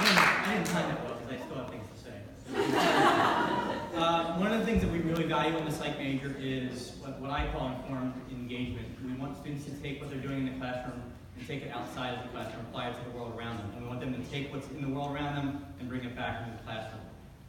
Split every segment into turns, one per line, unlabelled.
I didn't time that well because I still have things to say. One of the things that we really value in the psych major is what I call informed engagement. We want students to take what they're doing in the classroom and take it outside of the classroom, apply it to the world around them. And we want them to take what's in the world around them and bring it back into the classroom.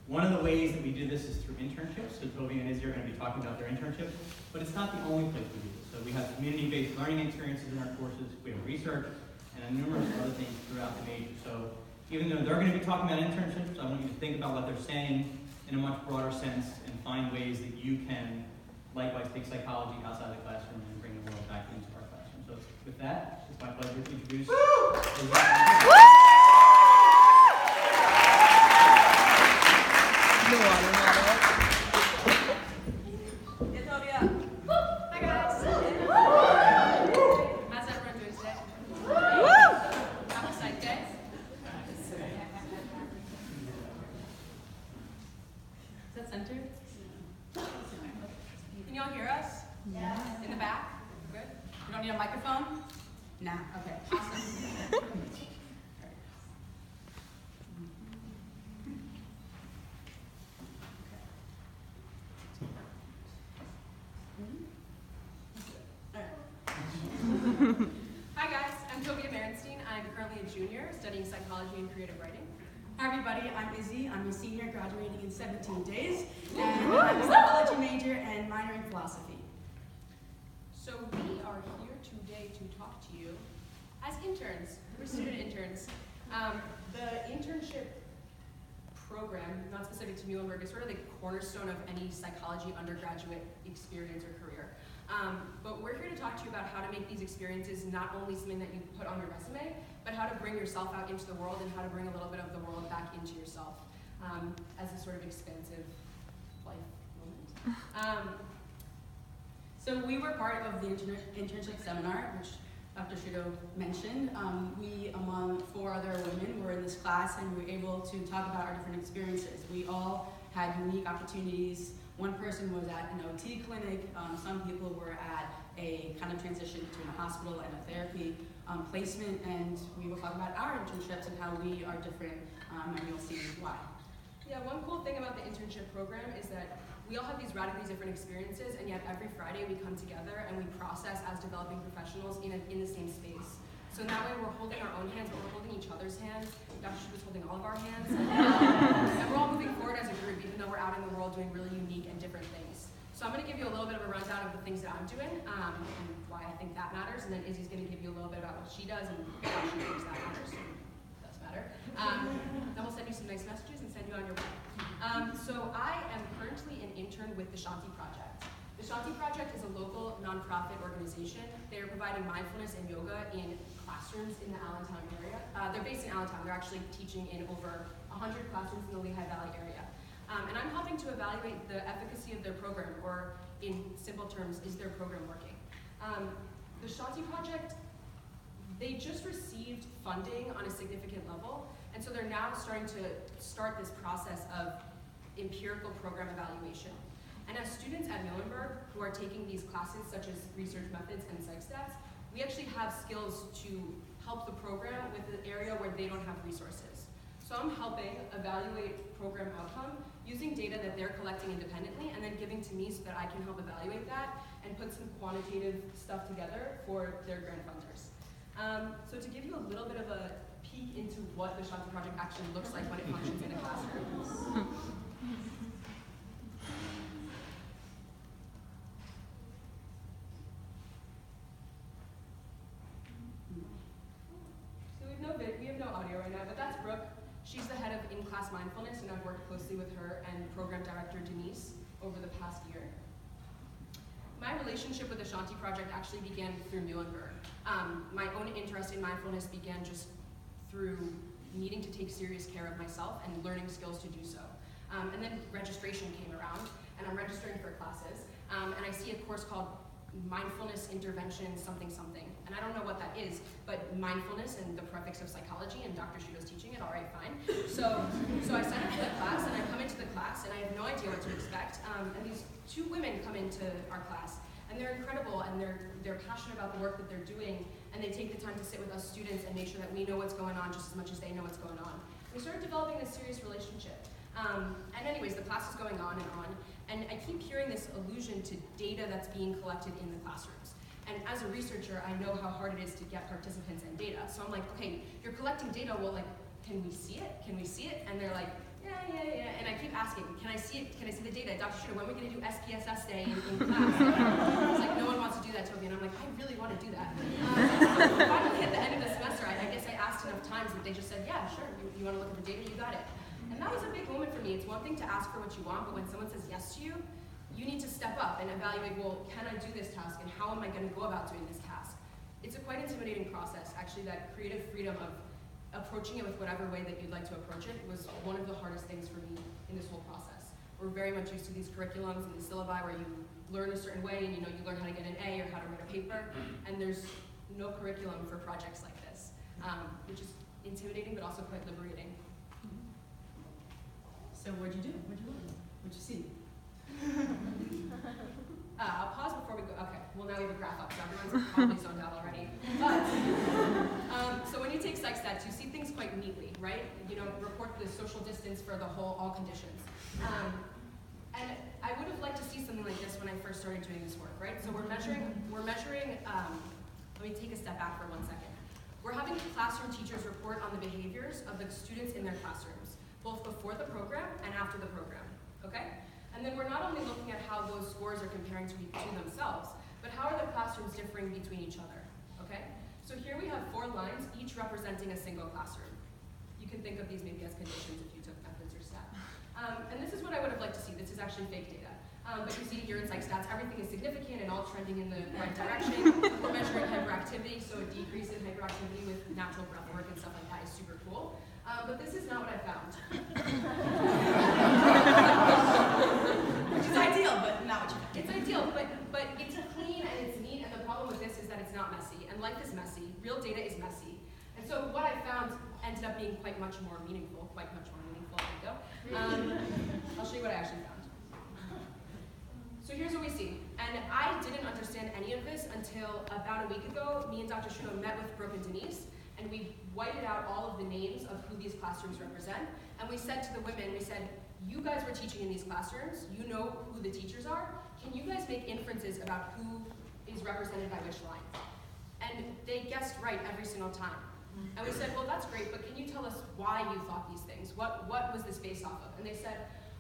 One of the ways that we do this is through internships. So Toby and Izzy are going to be talking about their internships, but it's not the only place we do this. So we have community-based learning experiences in our courses, we have research, and numerous other things throughout the major. So even though they're going to be talking about internships, I want you to think about what they're saying in a much broader sense and find ways that you can likewise take psychology outside the classroom and bring the world back into our classroom. So with that, it's my pleasure to introduce
Can y'all hear us? Yeah. In the back? Good? You don't need a microphone? Nah, okay, awesome. Hi guys, I'm Toby Merenstein. I'm currently a junior studying psychology and creative writing.
Hi everybody, I'm Izzy. I'm a senior graduating in 17 days, and I'm a psychology major and minor in philosophy.
So we are here today to talk to you as interns. We're student interns. The internship program, not specific to Muhlenberg, is sort of the cornerstone of any psychology undergraduate experience or career. But we're here to talk to you about how to make these experiences not only something that you put on your resume, but how to bring yourself out into the world and how to bring a little bit of the world back into yourself as a sort of expansive life moment.
So we were part of the internship seminar, which Dr. Shudo mentioned. We, among 4 other women, were in this class and we were able to talk about our different experiences. We all had unique opportunities. One person was at an OT clinic. Some people were at a kind of transition between a hospital and a therapy placement, and we will talk about our internships and how we are different, and you'll see why.
Yeah, one cool thing about the internship program is that we all have these radically different experiences, and yet every Friday we come together and we process as developing professionals in the same space. So in that way we're holding our own hands, but we're holding each other's hands. Dr. Shu was holding all of our hands. And we're all moving forward as a group, even though we're out in the world doing really unique and different things. So I'm going to give you a little bit of a rundown of the things that I'm doing and why I think that matters, and then Izzy's going to give you a little bit about what she does and why she thinks that matters. It does matter. Then we'll send you some nice messages and send you on your way. So I am currently an intern with the Shanti Project. The Shanti Project is a local nonprofit organization. They are providing mindfulness and yoga in classrooms in the Allentown area. They're based in Allentown. They're actually teaching in over 100 classrooms in the Lehigh Valley area. And I'm helping to evaluate the efficacy of their program, or in simple terms, is their program working? The Shanti Project, they just received funding on a significant level, and so they're now starting to start this process of empirical program evaluation. And as students at Muhlenberg who are taking these classes such as research methods and psych stats, we actually have skills to help the program with an area where they don't have resources. So I'm helping evaluate program outcome using data that they're collecting independently and then giving to me so that I can help evaluate that and put some quantitative stuff together for their grant funders. So to give you a little bit of a peek into what the Shanti Project actually looks like when it functions in a classroom. We have no audio right now, but that's Brooke. She's the head of in-class mindfulness, and I've worked closely with her and program director Denise over the past year. My relationship with the Shanti Project actually began through Muhlenberg. My own interest in mindfulness began just through needing to take serious care of myself and learning skills to do so. And then registration came around, and I'm registering for classes, and I see a course called Mindfulness Intervention something something. And I don't know what that is, but mindfulness and the prefix of psychology, and Dr. Shudo's teaching it, all right, fine. So I sign up for the class, and I come into the class, and I have no idea what to expect. And these 2 women come into our class, and they're incredible, and they're passionate about the work that they're doing, and they take the time to sit with us students and make sure that we know what's going on just as much as they know what's going on. We started developing this serious relationship. And anyways, the class is going on, and I keep hearing this allusion to data that's being collected in the classrooms. And as a researcher, I know how hard it is to get participants and data. So I'm like, okay, you're collecting data, well, like, can we see it? Can we see it? And they're like, yeah. And I keep asking, can I see it? Can I see the data? Dr. Shuda, when are we gonna do SPSS day in class? It's like, no one wants to do that, Toby. And I'm like, I really want to do that. Finally, at the end of the semester, I guess I asked enough times that they just said, yeah, sure, you want to look at the data, you got it. And that was a big moment for me. It's one thing to ask for what you want, but when someone says yes to you, you need to step up and evaluate, well, can I do this task, and how am I going to go about doing this task? It's a quite intimidating process, actually. That creative freedom of approaching it with whatever way that you'd like to approach it was one of the hardest things for me in this whole process. We're very much used to these curriculums and the syllabi where you learn a certain way, and you learn how to get an A or how to write a paper, and there's no curriculum for projects like this, which is intimidating but also quite liberating.
So what'd you do? What'd you learn? What'd you see?
I'll pause before we go. Okay, well now we have a graph up, so everyone's probably zoned out already. But, so when you take psych stats, you see things quite neatly, right? Report the social distance for all conditions. And I would have liked to see something like this when I first started doing this work, right? So we're measuring, let me take a step back for 1 second. We're having classroom teachers report on the behaviors of the students in their classrooms, both before the program and after the program, okay? And then we're not only looking at how those scores are comparing to themselves, but how are the classrooms differing between each other, okay? So here we have 4 lines, each representing a single classroom. You can think of these maybe as conditions if you took methods or stat. And this is what I would have liked to see. This is actually fake data. But you see here in psych stats, everything is significant and all trending in the right direction. We're measuring hyperactivity, so a decrease in hyperactivity with natural breath work and stuff like that is super cool. But this is not what I found.
Which is ideal, but not what you found.
It's ideal, but it's clean and it's neat, and the problem with this is that it's not messy, and life is messy. Real data is messy. And so what I found ended up being quite much more meaningful. There we go. I'll show you what I actually found. So here's what we see. And I didn't understand any of this until about a week ago. Me and Dr. Shudo met with Brooke and Denise, and we whited out all of the names of who these classrooms represent. And we said to the women, you guys were teaching in these classrooms, you know who the teachers are. Can you guys make inferences about who is represented by which line? And they guessed right every single time. And we said, well, that's great, but can you tell us why you thought these things? What was this based off of? And they said,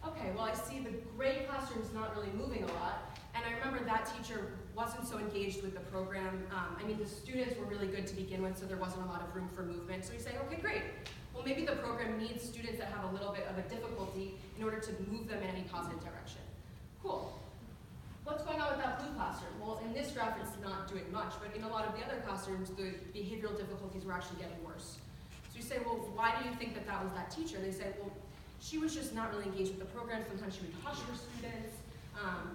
okay, well, I see the gray classroom's not really moving a lot. And I remember that teacher wasn't so engaged with the program. The students were really good to begin with, so there wasn't a lot of room for movement. So we say, okay, great. Well, maybe the program needs students that have a little bit of a difficulty in order to move them in any positive direction. Cool. What's going on with that blue classroom? Well, in this graph, it's not doing much, but in a lot of the other classrooms, the behavioral difficulties were actually getting worse. So you say, well, why do you think that was that teacher? They say, well, she was just not really engaged with the program. Sometimes she would hush her students.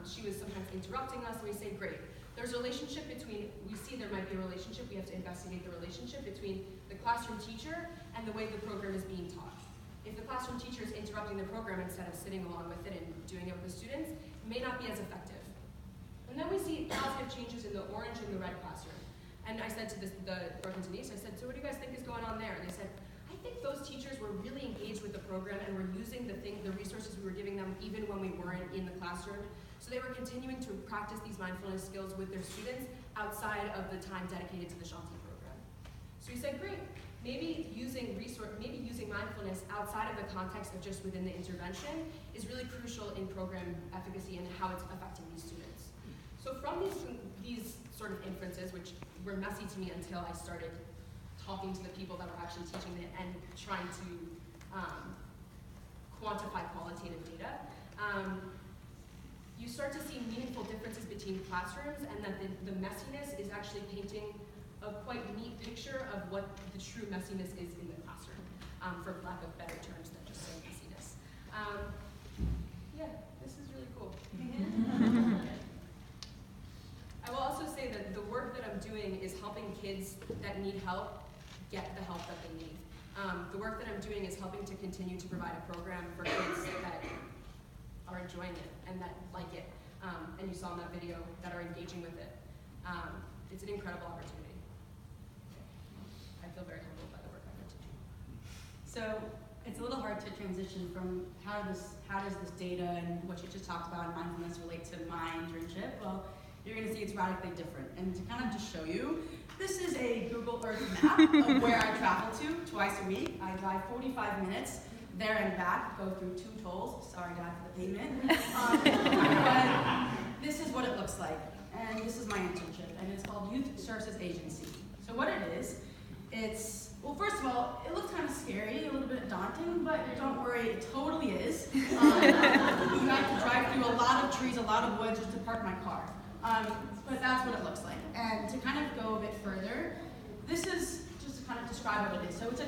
She was sometimes interrupting us, and we say, great. There's a relationship between, we see there might be a relationship, we have to investigate the relationship between the classroom teacher and the way the program is being taught. If the classroom teacher is interrupting the program instead of sitting along with it and doing it with the students, it may not be as effective. And then we see positive changes in the orange and the red classroom. And I said to the Brooke and Denise, I said, so what do you guys think is going on there? And they said, I think those teachers were really engaged with the program and were using the resources we were giving them even when we weren't in the classroom. So they were continuing to practice these mindfulness skills with their students outside of the time dedicated to the Shanti program. So we said, great, maybe using mindfulness outside of the context of just within the intervention is really crucial in program efficacy and how it's affecting these students. So from these sort of inferences, which were messy to me until I started talking to the people that were actually teaching it and trying to quantify qualitative data, you start to see meaningful differences between classrooms, and that the messiness is actually painting a quite neat picture of what the true messiness is in the classroom, for lack of better terms than just saying messiness. Yeah, this is really cool. I will also say that the work that I'm doing is helping kids that need help get the help that they need. The work that I'm doing is helping to continue to provide a program for kids that are enjoying it and that like it, and you saw in that video, that are engaging with it. It's an incredible opportunity. I feel very humbled by the work I'm teaching.
So it's a little hard to transition from how does this data and what you just talked about in mindfulness relate to my internship. Well, you're going to see it's radically different. And to kind of just show you, this is a Google Earth map of where I travel to twice a week. I drive 45 minutes there and back, go through 2 tolls. Sorry, Dad, for the payment. But this is what it looks like. And this is my internship, and it's called Youth Services Agency. So what it is, well, first of all, it looks kind of scary, a little bit daunting, but don't worry, it totally is. You have to drive through a lot of trees, a lot of woods just to park my car. But that's what it looks like. And to kind of go a bit further, this is just to kind of describe what it is. So it's a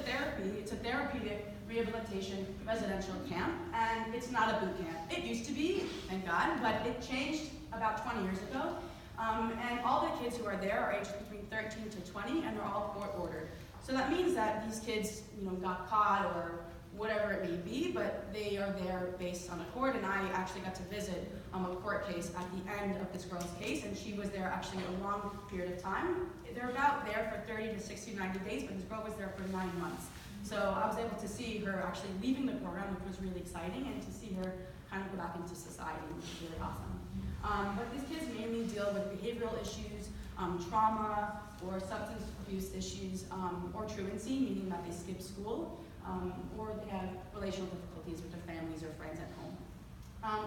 therapeutic rehabilitation residential camp, and it's not a boot camp. It used to be, thank God, but it changed about 20 years ago. And all the kids who are there are aged between 13 to 20, and they're all court-ordered. So that means that these kids, got caught or whatever it may be, but they are there based on a court. And I actually got to visit a court case at the end of this girl's case, and she was there actually a long period of time. They're about there for 30 to 60, 90 days, but this girl was there for 9 months. So I was able to see her actually leaving the program, which was really exciting, and to see her kind of go back into society, which is really awesome. But these kids mainly deal with behavioral issues, trauma, or substance abuse issues, or truancy, meaning that they skip school, or they have relational difficulties with their families or friends at home.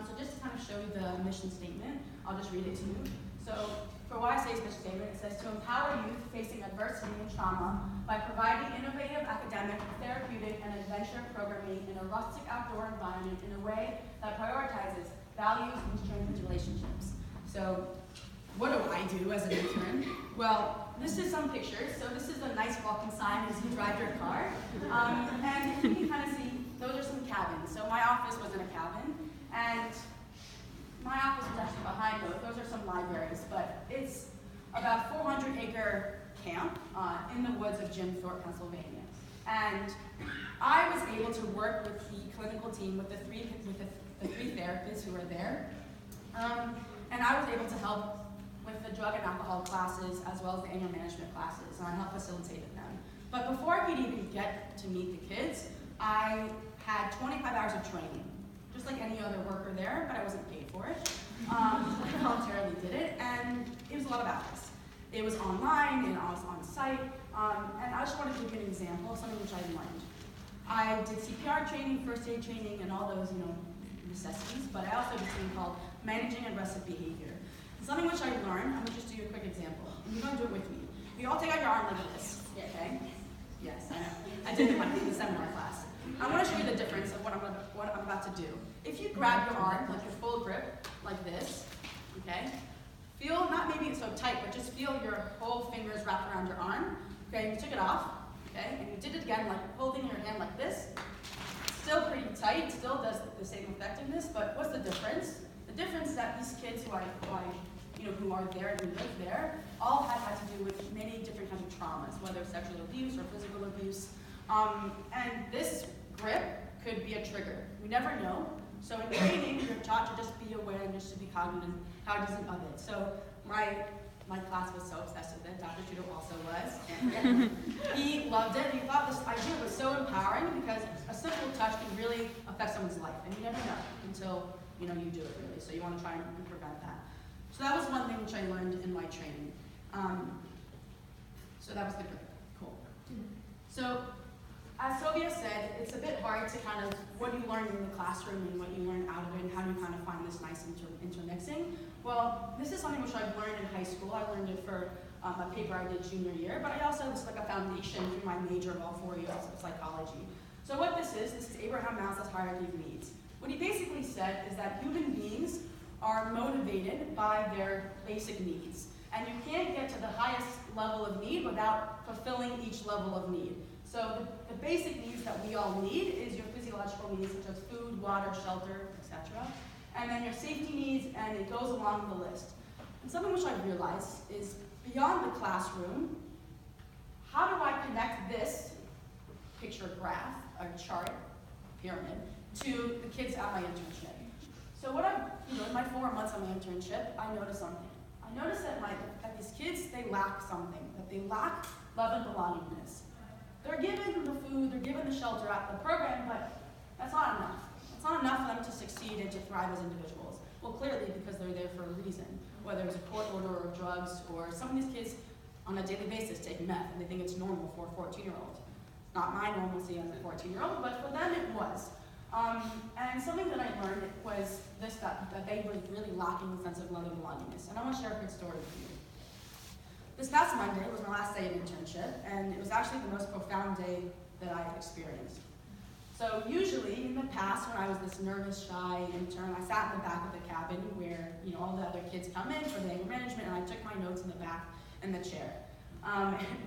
So just to kind of show you the mission statement, I'll just read it to you. So for YSA's mission statement, it says to empower youth facing adversity and trauma by providing innovative academic, therapeutic, and adventure programming in a rustic outdoor environment in a way that prioritizes values and strengthens relationships. So what do I do as an intern? Well, this is some pictures. So this is a nice welcome sign as you drive your car. And you can kind of see, those are some cabins. So my office was in a cabin, and my office was actually behind those. Those are some libraries, but it's about 400-acre camp in the woods of Jim Thorpe, Pennsylvania. And I was able to work with the clinical team, with the three therapists who were there. And I was able to help with the drug and alcohol classes as well as the anger management classes, and I helped facilitate them. But before I could even get to meet the kids, I had 25 hours of training, just like any other worker there, but I wasn't paid for it. I voluntarily did it, and it was a lot of hours. It was online, and I was on site, and I just wanted to give you an example of something which I learned. I did CPR training, first aid training, and all those, necessities, but I also did something called managing aggressive behavior. Something which I learned, I'm going to just do you a quick example, and you're going to do it with me. You all take out your arm like this, okay? Yes, I know. I did it in the seminar class. I'm going to show you the difference of what I'm about to do. If you grab your arm, like your full grip, like this, okay? Feel, not maybe so tight, but just feel your whole fingers wrapped around your arm, okay? You took it off, okay? And you did it again, like holding your hand like this. Still pretty tight, still does the same effectiveness, but what's the difference? The difference is that these kids who are there and who live there all have had to do with many different kinds of traumas, whether sexual abuse or physical abuse. And this grip could be a trigger. We never know. So in training, you're taught to just be aware and just to be cognizant of it. So my class was so obsessed with it. Dr. Trudeau also was. And he loved it. He thought this idea was so empowering because a simple touch can really affect someone's life. And you never know until you do it really. So you want to try and prevent that. So that was one thing which I learned in my training. So that was the grip. Cool. So as Sylvia said, it's a bit hard to kind of what you learn in the classroom and what you learn out of it and how do you kind of find this nice intermixing. Well, this is something which I've learned in high school. I learned it for a paper I did junior year, but I also have like a foundation through my major of all 4 years of psychology. So what this is Abraham Maslow's hierarchy of needs. What he basically said is that human beings are motivated by their basic needs. And you can't get to the highest level of need without fulfilling each level of need. So the basic needs that we all need is your physiological needs, such as food, water, shelter, etc. And then your safety needs, and it goes along the list. And something which I realized is beyond the classroom, how do I connect this picture graph, or chart, pyramid, to the kids at my internship? So what in my 4 months on my internship, I noticed something. I noticed that these kids, they lack something, that they lack love and belongingness. They're given the food, they're given the shelter at the program, but thrive as individuals? Well, clearly because they're there for a reason, whether it's a court order or drugs, or some of these kids on a daily basis take meth and they think it's normal for a 14-year-old. Not my normalcy as a 14-year-old, but for them it was. And something that I learned was this, that they were really lacking the sense of love and belongingness. And I want to share a quick story with you. This past Monday was my last day of internship, and it was actually the most profound day that I experienced. So usually in the past, when I was this nervous, shy intern, I sat in the back of the cabin where all the other kids come in for the anger management, and I took my notes in the back in the chair.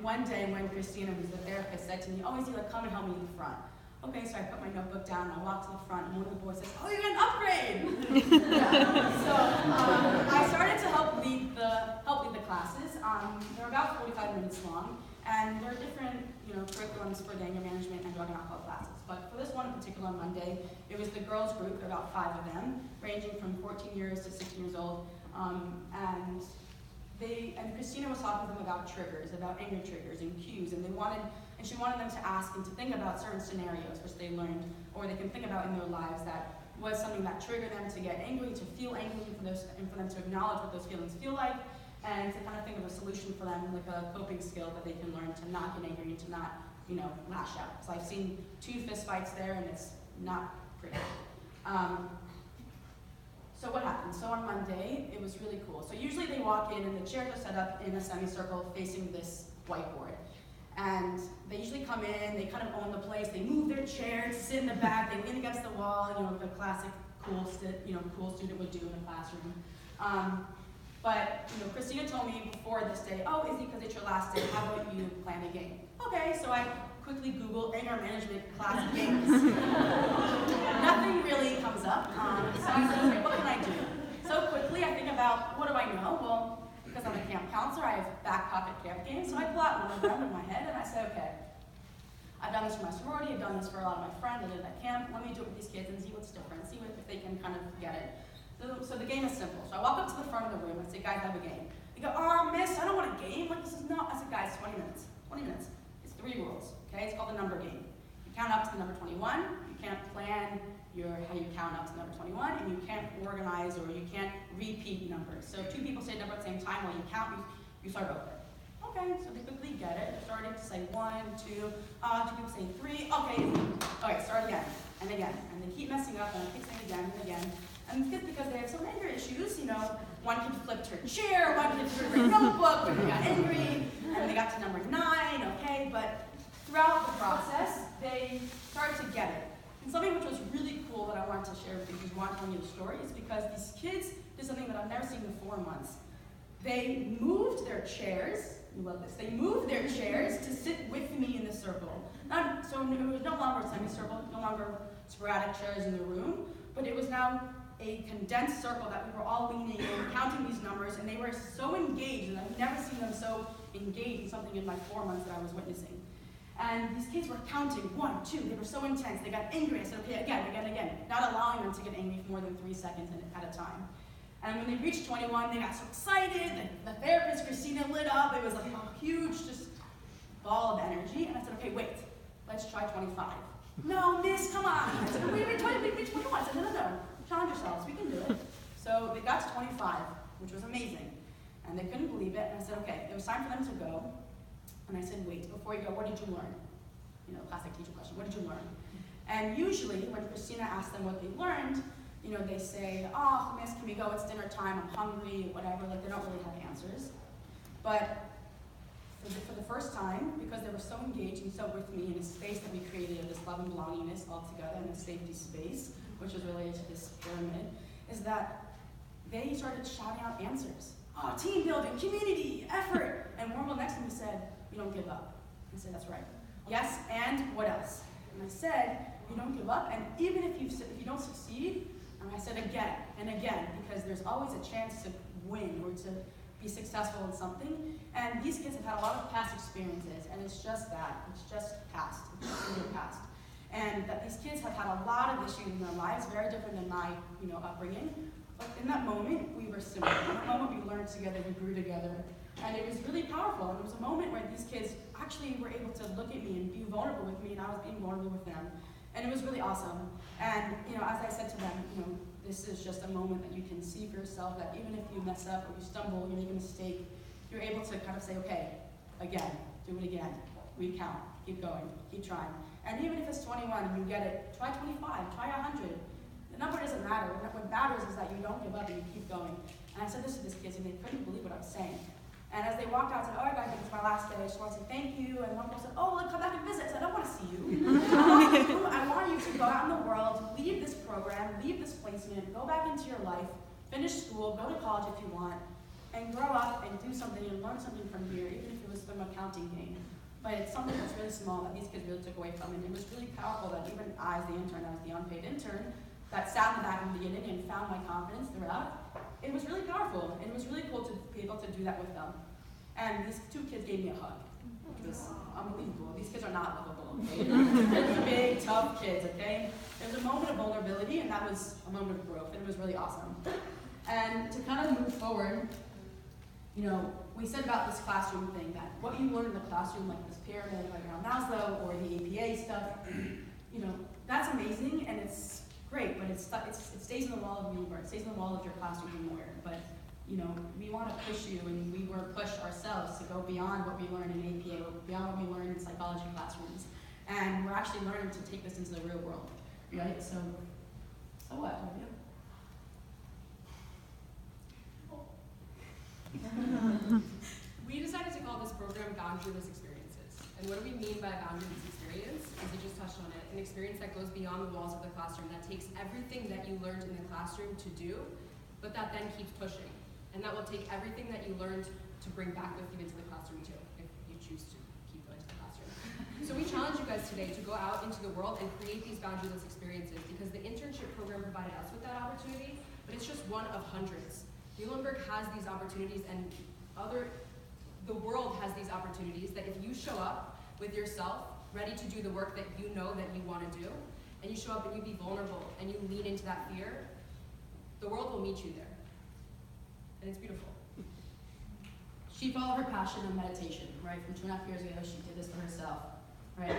One day when Christina, who's the therapist, said to me, "Oh, Izzy, come and help me in the front." Okay, so I put my notebook down and I walked to the front, and one of the boys says, "Oh, you're an upgrade!" So I started to help lead the classes. They're about 45 minutes long, and there are different curriculums for the anger management and drug and alcohol classes. But for this one in particular on Monday, it was the girls group, there were about 5 of them, ranging from 14 years to 16 years old, and Christina was talking to them about triggers, about anger triggers and cues, and she wanted them to ask and to think about certain scenarios which they learned, or they can think about in their lives that was something that triggered them to get angry, to feel angry, and for them to acknowledge what those feelings feel like, and to kind of think of a solution for them, like a coping skill that they can learn to not get angry and to not, lash out. So I've seen 2 fist fights there, and it's not pretty. So what happened? So on Monday, it was really cool. So usually they walk in and the chairs are set up in a semicircle facing this whiteboard. And they usually come in, they kind of own the place, they move their chairs, sit in the back, they lean against the wall, the classic cool student would do in a classroom. But Christina told me before this day, "Oh, Izzy, because it's your last day, how about you plan a game?" Okay, so I quickly Googled anger management class games. Nothing really comes up. So I said, okay, what can I do? So quickly I think about, what do I know? Well, because I'm a camp counselor, I have back pocket camp games, so I pull out one of them in my head and I say, okay, I've done this for my sorority, I've done this for a lot of my friends, I did it at camp, let me do it with these kids and see what's different, see if they can kind of get it. So the game is simple. So I walk up to the front of the room and say, "Guys, I have a game." They go, "Oh, miss, I don't want a game. Like, this is not." I said, "Guys, 20 minutes. 20 minutes. It's 3 rules. Okay, it's called the number game. You count up to the number 21. You can't plan how you count up to number 21, and you can't organize or you can't repeat numbers. So if 2 people say a number at the same time, while you count, you start over. Okay, so they quickly get it. They're starting to say 1, 2. 2 people say 3. Okay, start again and again, and they keep messing up, and I keep saying again and again. And it's because they have some anger issues, one kid flipped her chair, one kid threw her notebook when they got angry, and they got to number 9, okay, but throughout the process, they started to get it. And something which was really cool that I wanted to share with you, because I want to tell you the story, is because these kids did something that I've never seen in 4 months. They moved their chairs, you love this, they moved their chairs to sit with me in the circle. So it was no longer a semicircle, no longer sporadic chairs in the room, but it was now a condensed circle that we were all leaning in, counting these numbers, and they were so engaged, and I've never seen them so engaged in something in my 4 months that I was witnessing. And these kids were counting, 1, 2, they were so intense, they got angry. I said, okay, again, not allowing them to get angry for more than 3 seconds at a time. And when they reached 21, they got so excited, the therapist, Christina, lit up, it was like a huge just ball of energy, and I said, okay, wait, let's try 25. No, miss, come on. I said, wait, 21. I said, no. Challenge yourselves, we can do it. So they got to 25, which was amazing. And they couldn't believe it. And I said, okay, it was time for them to go. And I said, wait, before you go, what did you learn? Classic teacher question, what did you learn? And usually, when Christina asked them what they learned, they say, "Oh, miss, can we go? It's dinner time, I'm hungry," whatever. Like, they don't really have answers. But for the first time, because they were so engaged and so with me in a space that we created of this love and belongingness all together in a safety space, which is related to this pyramid, is that they started shouting out answers. Oh, team building, community, effort. And Warble next to me said, "You don't give up." I said, "That's right." Yes, and what else? And I said, "You don't give up, and even if you don't succeed," and I said again and again, because there's always a chance to win or to be successful in something. And these kids have had a lot of past experiences, and it's just that. It's just past. It's just in their past. And that these kids have had a lot of issues in their lives, very different than my upbringing. But in that moment, we were similar. In that moment, we learned together, we grew together. And it was really powerful. And it was a moment where these kids actually were able to look at me and be vulnerable with me, and I was being vulnerable with them. And it was really awesome. And, as I said to them, this is just a moment that you can see for yourself, that even if you mess up or you stumble, you make a mistake, you're able to kind of say, okay, again, do it again, recount, keep going, keep trying. And even if it's 21 and you get it, try 25, try 100. The number doesn't matter. What matters is that you don't give up and you keep going. And I said this to these kids and they couldn't believe what I was saying. And as they walked out, I said, all right, guys, I think it's my last day. I just want to say thank you. And one girl said, oh, well, come back and visit. I said, I don't want to see you. I want you to go out in the world, leave this program, leave this placement, go back into your life, finish school, go to college if you want, and grow up and do something and learn something from here, even if it was from accounting game. But it's something that's really small that these kids really took away from it. It was really powerful that even I, as the intern, I was the unpaid intern, that sat in the back in the beginning and found my confidence throughout. It was really powerful, and it was really cool to be able to do that with them. And these two kids gave me a hug, which was unbelievable. These kids are not lovable, okay? They're big, tough kids, okay? There was a moment of vulnerability, and that was a moment of growth, and it was really awesome. And to kind of move forward, we said about this classroom thing, that what you learn in the classroom, like this pyramid, like around Maslow, or the APA stuff, that's amazing, and it's great, but it stays in the wall of you, or it stays in the wall of your classroom somewhere. But we want to push you, and we were pushed ourselves to go beyond what we learned in APA, beyond what we learned in psychology classrooms. And we're actually learning to take this into the real world, right? So what?
We decided to call this program Boundaryless Experiences. And what do we mean by boundaryless experience? As you just touched on it, an experience that goes beyond the walls of the classroom, that takes everything that you learned in the classroom to do, but that then keeps pushing. And that will take everything that you learned to bring back with you into the classroom too, if you choose to keep going to the classroom. So we challenge you guys today to go out into the world and create these boundaryless experiences, because the internship program provided us with that opportunity, but it's just one of hundreds. Muhlenberg has these opportunities, and the world has these opportunities, that if you show up with yourself, ready to do the work that you know that you want to do, and you show up and you be vulnerable and you lean into that fear, the world will meet you there. And it's beautiful.
She followed her passion in meditation, right? From 2.5 years ago, she did this for herself, right?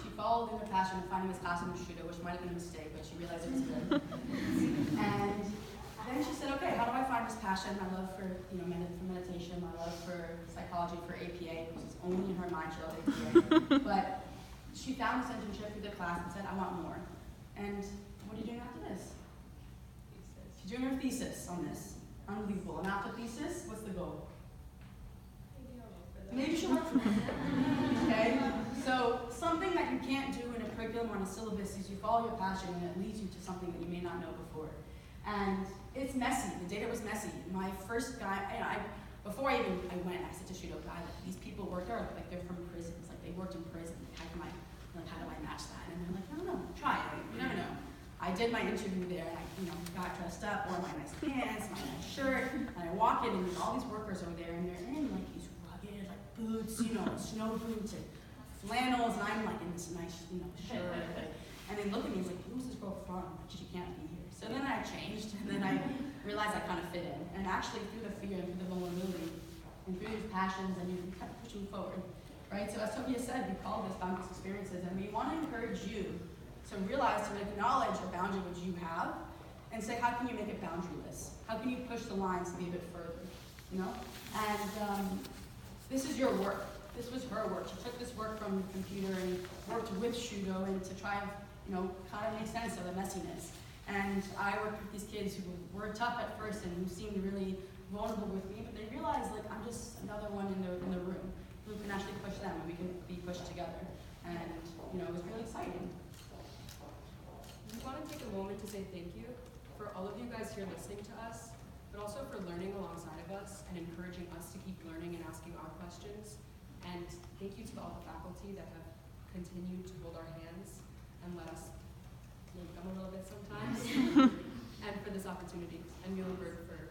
She followed in her passion of finding this class in Shudo, which might have been a mistake, but she realized it was good. And then she said, okay, how do I find this passion? My love for, for meditation, my love for psychology, for APA, which is only in her mind, she loves APA. But she found this internship through the class and said, I want more. And what are you doing after this? She's doing her thesis on this. Unbelievable. And after thesis, what's the goal? Maybe she'll work for me. Okay? So something that you can't do in a curriculum or on a syllabus is you follow your passion, and it leads you to something that you may not know before. And it's messy. The data was messy. My first guy, before I went, I said to Shudo, these people work there, like they're from prisons, like they worked in prison. How do I match that? And they're like, no, try it. You never know. I did my interview there, and I got dressed up, wore my nice pants, my nice shirt, and I walk in, and there's all these workers over there, and they're in like these rugged, like boots, snow boots and flannels, and I'm like in this nice, shirt. And they look at me and like, who's this girl from? She can't be here. So then I changed, and then I realized I kind of fit in. And actually, through the fear and through the vulnerability, and through these passions, and you kept pushing forward, right? So as Sophia said, we call this boundless experiences, and we want to encourage you to realize, to acknowledge a boundary which you have, and say, how can you make it boundaryless? How can you push the lines to be a bit further, And this is your work. This was her work. She took this work from the computer and worked with Shudo and to try and, kind of make sense of the messiness. And I worked with these kids who were tough at first and who seemed really vulnerable with me, but they realized, like, I'm just another one in the room who can actually push them, and we can be pushed together. And, it was really exciting.
We want to take a moment to say thank you for all of you guys here listening to us, but also for learning alongside of us and encouraging us to keep learning and asking our questions. And thank you to all the faculty that have continued to hold our hands and let us make them a little bit sometimes. And for this opportunity, and Muhlenberg for